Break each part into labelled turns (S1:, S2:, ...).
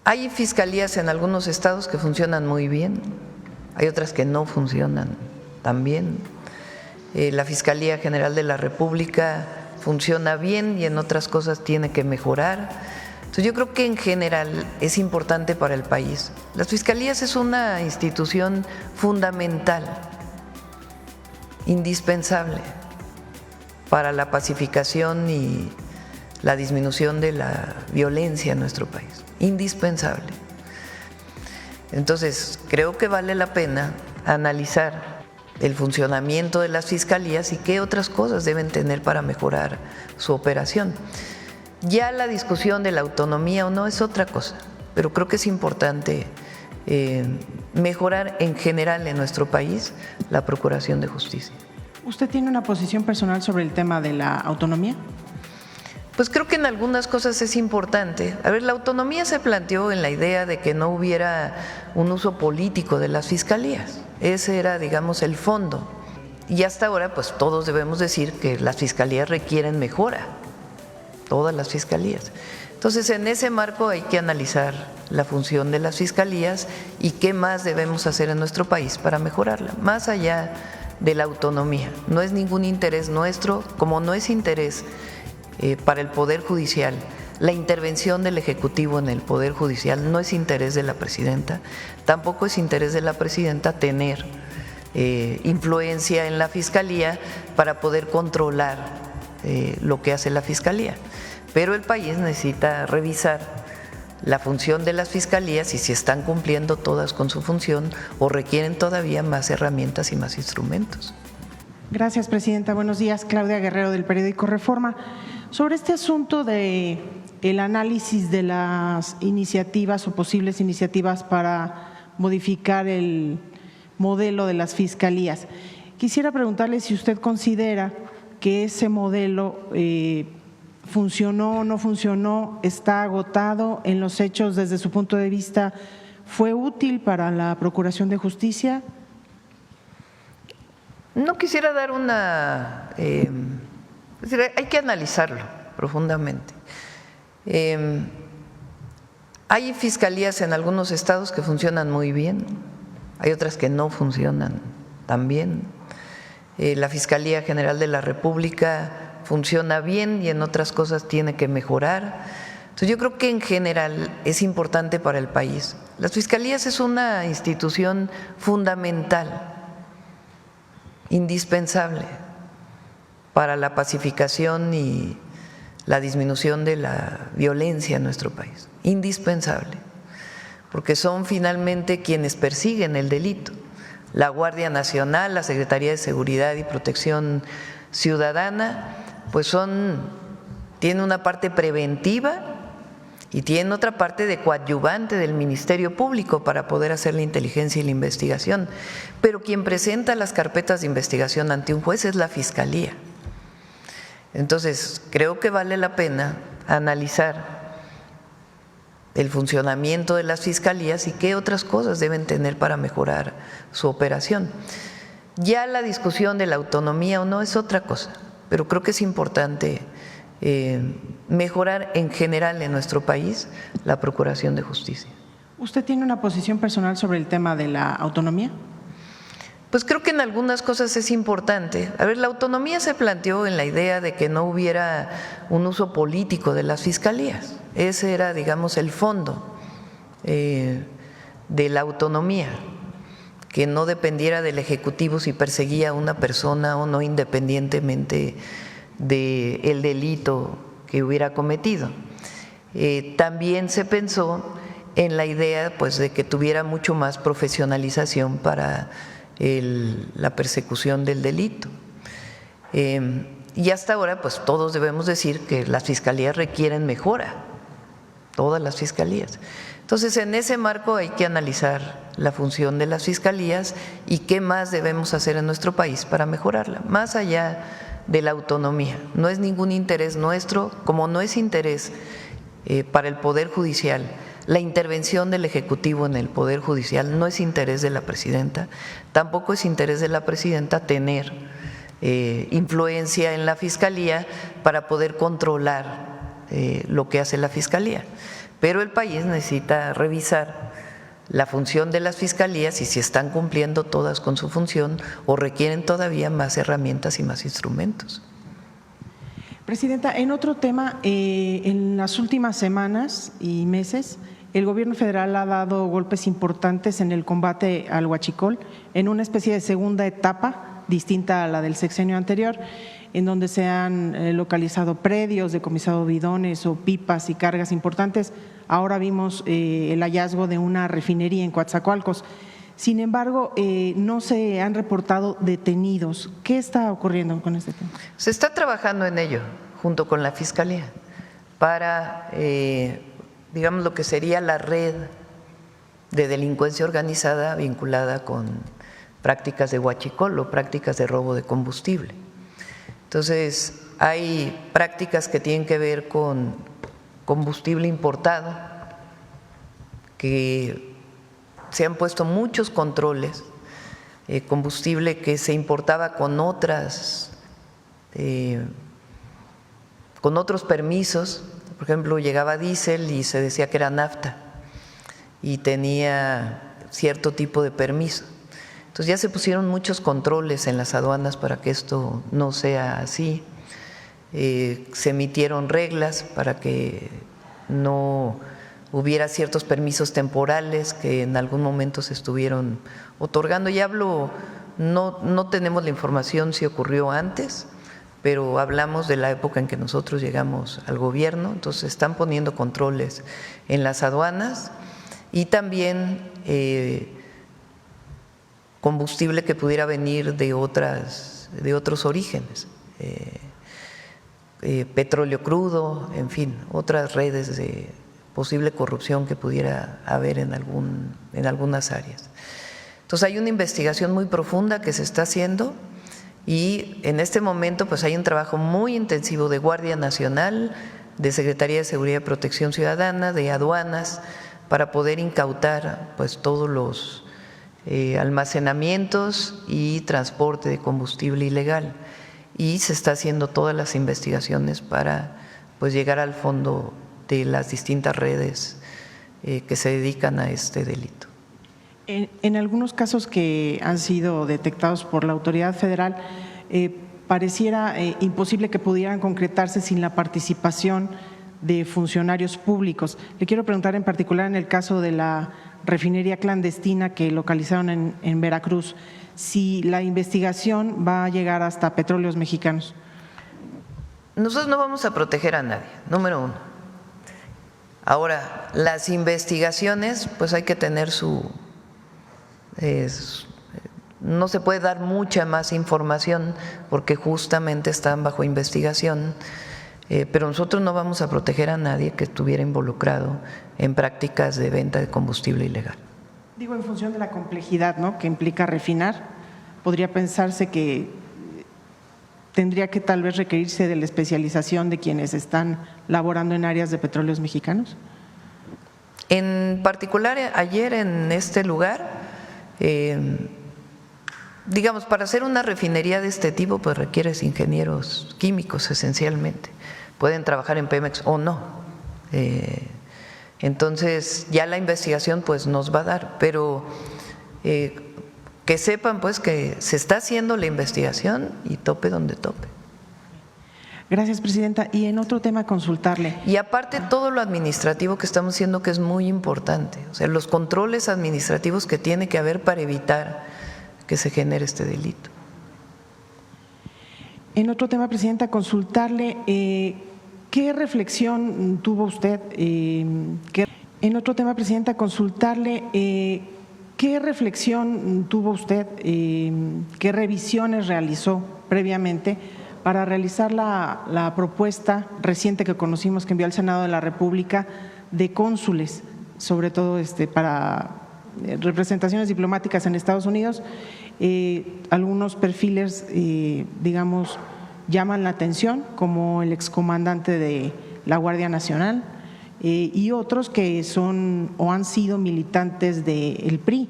S1: Hay fiscalías en algunos estados que funcionan muy bien, hay otras que no funcionan tan bien. La Fiscalía General de la República funciona bien y en otras cosas tiene que mejorar. Entonces yo creo que en general es importante para el país. Las fiscalías es una institución fundamental, indispensable para la pacificación y la disminución de la violencia en nuestro país, indispensable. Entonces creo que vale la pena analizar el funcionamiento de las fiscalías y qué otras cosas deben tener para mejorar su operación. Ya la discusión de la autonomía o no es otra cosa, pero creo que es importante mejorar en general en nuestro país la procuración de justicia.
S2: ¿Usted tiene una posición personal sobre el tema de la autonomía?
S1: Pues creo que en algunas cosas es importante. A ver, la autonomía se planteó en la idea de que no hubiera un uso político de las fiscalías. Ese era, digamos, el fondo. Y hasta ahora, pues todos debemos decir que las fiscalías requieren mejora, todas las fiscalías. Entonces, en ese marco hay que analizar la función de las fiscalías y qué más debemos hacer en nuestro país para mejorarla, más allá de la autonomía. No es ningún interés nuestro, como no es interés para el Poder Judicial. La intervención del Ejecutivo en el Poder Judicial no es interés de la presidenta, tampoco es interés de la presidenta tener influencia en la Fiscalía para poder controlar lo que hace la Fiscalía. Pero el país necesita revisar la función de las fiscalías y si están cumpliendo todas con su función o requieren todavía más herramientas y más instrumentos.
S2: Gracias, presidenta. Buenos días. Claudia Guerrero, del periódico Reforma. Sobre este asunto de el análisis de las iniciativas o posibles iniciativas para modificar el modelo de las fiscalías, quisiera preguntarle si usted considera que ese modelo funcionó o no funcionó, está agotado en los hechos desde su punto de vista, ¿fue útil para la Procuración de Justicia?
S1: No quisiera dar una… hay que analizarlo profundamente. Hay fiscalías en algunos estados que funcionan muy bien, hay otras que no funcionan tan bien. La Fiscalía General de la República funciona bien y en otras cosas tiene que mejorar. Entonces yo creo que en general es importante para el país. Las fiscalías es una institución fundamental, indispensable para la pacificación y la disminución de la violencia en nuestro país, indispensable, porque son finalmente quienes persiguen el delito. La Guardia Nacional, la Secretaría de Seguridad y Protección Ciudadana, pues tiene una parte preventiva y tiene otra parte de coadyuvante del Ministerio Público para poder hacer la inteligencia y la investigación. Pero quien presenta las carpetas de investigación ante un juez es la Fiscalía. Entonces, creo que vale la pena analizar el funcionamiento de las fiscalías y qué otras cosas deben tener para mejorar su operación. Ya la discusión de la autonomía o no es otra cosa, pero creo que es importante mejorar en general en nuestro país la procuración de justicia.
S2: ¿Usted tiene una posición personal sobre el tema de la autonomía?
S1: Pues creo que en algunas cosas es importante. A ver, la autonomía se planteó en la idea de que no hubiera un uso político de las fiscalías. Ese era, digamos, el fondo de la autonomía, que no dependiera del Ejecutivo si perseguía a una persona o no, independientemente del delito que hubiera cometido. También se pensó en la idea, pues, de que tuviera mucho más profesionalización para la persecución del delito. Y hasta ahora, pues todos debemos decir que las fiscalías requieren mejora, todas las fiscalías. Entonces, en ese marco hay que analizar la función de las fiscalías y qué más debemos hacer en nuestro país para mejorarla, más allá de la autonomía. No es ningún interés nuestro, como no es interés para el Poder Judicial. La intervención del Ejecutivo en el Poder Judicial no es interés de la presidenta, tampoco es interés de la presidenta tener influencia en la Fiscalía para poder controlar lo que hace la Fiscalía. pero el país necesita revisar la función de las fiscalías y si están cumpliendo todas con su función o requieren todavía más herramientas y más instrumentos.
S2: Presidenta, en otro tema, en las últimas semanas y meses, el gobierno federal ha dado golpes importantes en el combate al huachicol en una especie de segunda etapa distinta a la del sexenio anterior, en donde se han localizado predios, decomisado bidones o pipas y cargas importantes. Ahora vimos el hallazgo de una refinería en Coatzacoalcos. Sin embargo, no se han reportado detenidos. ¿Qué está ocurriendo con este tema?
S1: Se está trabajando en ello junto con la Fiscalía para, digamos, lo que sería la red de delincuencia organizada vinculada con prácticas de huachicol o prácticas de robo de combustible. Entonces, hay prácticas que tienen que ver con combustible importado, que se han puesto muchos controles, combustible que se importaba con otros permisos, por ejemplo, llegaba diésel y se decía que era nafta y tenía cierto tipo de permiso. Entonces ya se pusieron muchos controles en las aduanas para que esto no sea así. Se emitieron reglas para que no hubiera ciertos permisos temporales que en algún momento se estuvieron otorgando. Y hablo, no tenemos la información si ocurrió antes, pero hablamos de la época en que nosotros llegamos al gobierno. Entonces están poniendo controles en las aduanas y también combustible que pudiera venir de otros orígenes, petróleo crudo, en fin, otras redes de posible corrupción que pudiera haber en algunas áreas. Entonces hay una investigación muy profunda que se está haciendo y en este momento pues hay un trabajo muy intensivo de Guardia Nacional, de Secretaría de Seguridad y Protección Ciudadana, de aduanas, para poder incautar pues todos los almacenamientos y transporte de combustible ilegal, y se está haciendo todas las investigaciones para pues llegar al fondo de las distintas redes que se dedican a este delito.
S2: En algunos casos que han sido detectados por la autoridad federal, pareciera imposible que pudieran concretarse sin la participación de funcionarios públicos. Le quiero preguntar en particular en el caso de la refinería clandestina que localizaron en Veracruz, si la investigación va a llegar hasta Petróleos Mexicanos.
S1: Nosotros no vamos a proteger a nadie, número uno. Ahora, las investigaciones, pues hay que tener no se puede dar mucha más información porque justamente están bajo investigación, pero nosotros no vamos a proteger a nadie que estuviera involucrado en prácticas de venta de combustible ilegal.
S2: Digo, en función de la complejidad, ¿no?, que implica refinar, podría pensarse que tendría que tal vez requerirse de la especialización de quienes están laborando en áreas de Petróleos Mexicanos.
S1: En particular, ayer en este lugar, digamos, para hacer una refinería de este tipo, pues requieres ingenieros químicos esencialmente. Pueden trabajar en Pemex o no. Entonces, ya la investigación pues nos va a dar, pero que sepan pues que se está haciendo la investigación y tope donde tope.
S2: Gracias, Presidenta. Y en otro tema, consultarle.
S1: Y aparte todo lo administrativo que estamos haciendo, que es muy importante, o sea, los controles administrativos que tiene que haber para evitar que se genere este delito.
S2: En otro tema, Presidenta, consultarle qué reflexión tuvo usted, en otro tema, Presidenta, consultarle qué reflexión tuvo usted, qué revisiones realizó previamente para realizar la propuesta reciente que conocimos que envió al Senado de la República de cónsules, sobre todo para representaciones diplomáticas en Estados Unidos. Algunos perfiles, digamos, llaman la atención, como el excomandante de la Guardia Nacional y otros que son o han sido militantes del PRI.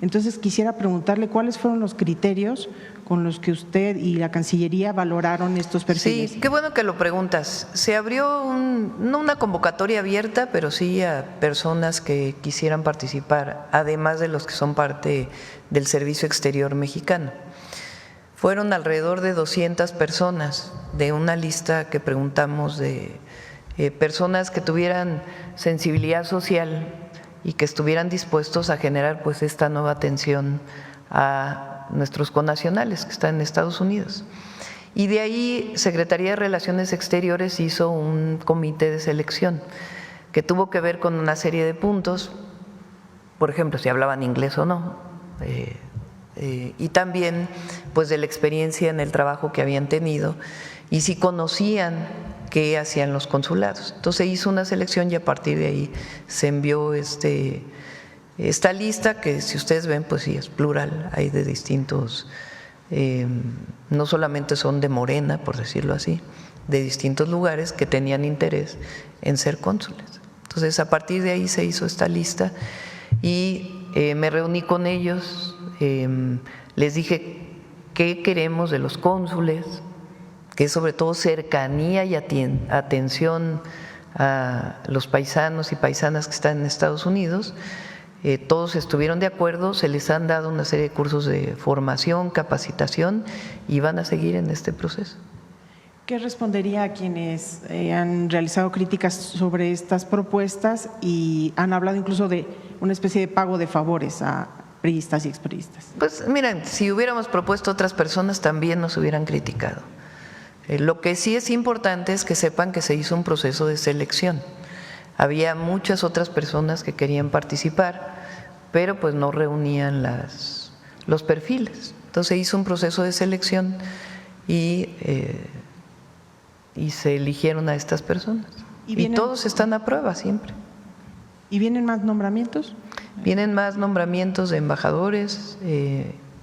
S2: Entonces, quisiera preguntarle cuáles fueron los criterios con los que usted y la Cancillería valoraron estos perfiles.
S1: Sí, qué bueno que lo preguntas. Se abrió no una convocatoria abierta, pero sí a personas que quisieran participar, además de los que son parte del Servicio Exterior Mexicano. Fueron alrededor de 200 personas de una lista que preguntamos de personas que tuvieran sensibilidad social y que estuvieran dispuestos a generar pues esta nueva atención a nuestros connacionales que están en Estados Unidos. Y de ahí Secretaría de Relaciones Exteriores hizo un comité de selección que tuvo que ver con una serie de puntos, por ejemplo, si hablaban inglés o no, y también pues de la experiencia en el trabajo que habían tenido y si conocían qué hacían los consulados. Entonces hizo una selección y a partir de ahí se envió esta lista que si ustedes ven pues sí es plural, hay de distintos, no solamente son de Morena, por decirlo así, de distintos lugares que tenían interés en ser cónsules. Entonces a partir de ahí se hizo esta lista y me reuní con ellos, les dije qué queremos de los cónsules, que es sobre todo cercanía y atención a los paisanos y paisanas que están en Estados Unidos. Todos estuvieron de acuerdo, se les han dado una serie de cursos de formación, capacitación y van a seguir en este proceso.
S2: ¿Qué respondería a quienes han realizado críticas sobre estas propuestas y han hablado incluso de una especie de pago de favores a priistas y expriistas?
S1: Pues miren, si hubiéramos propuesto otras personas también nos hubieran criticado. Lo que sí es importante es que sepan que se hizo un proceso de selección. Había muchas otras personas que querían participar, pero pues no reunían los perfiles. Entonces se hizo un proceso de selección y se eligieron a estas personas. Y todos están a prueba siempre.
S2: ¿Y vienen más nombramientos?
S1: Vienen más nombramientos de embajadores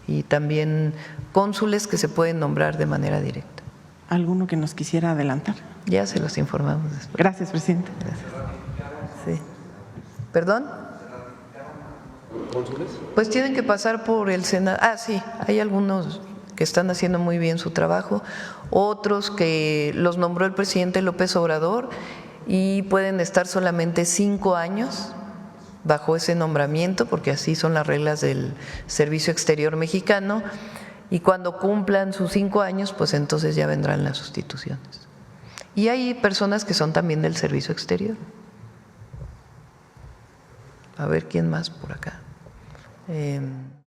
S1: y también cónsules que se pueden nombrar de manera directa.
S2: ¿Alguno que nos quisiera adelantar?
S1: Ya se los informamos después.
S2: Gracias, presidente.
S1: Gracias. Sí. ¿Perdón?
S3: ¿Cónsules?
S1: Pues tienen que pasar por el Senado. Ah, sí, hay algunos que están haciendo muy bien su trabajo, otros que los nombró el presidente López Obrador y pueden estar solamente 5 años bajo ese nombramiento, porque así son las reglas del Servicio Exterior Mexicano, y cuando cumplan sus 5 años, pues entonces ya vendrán las sustituciones. Y hay personas que son también del Servicio Exterior. A ver quién más por acá.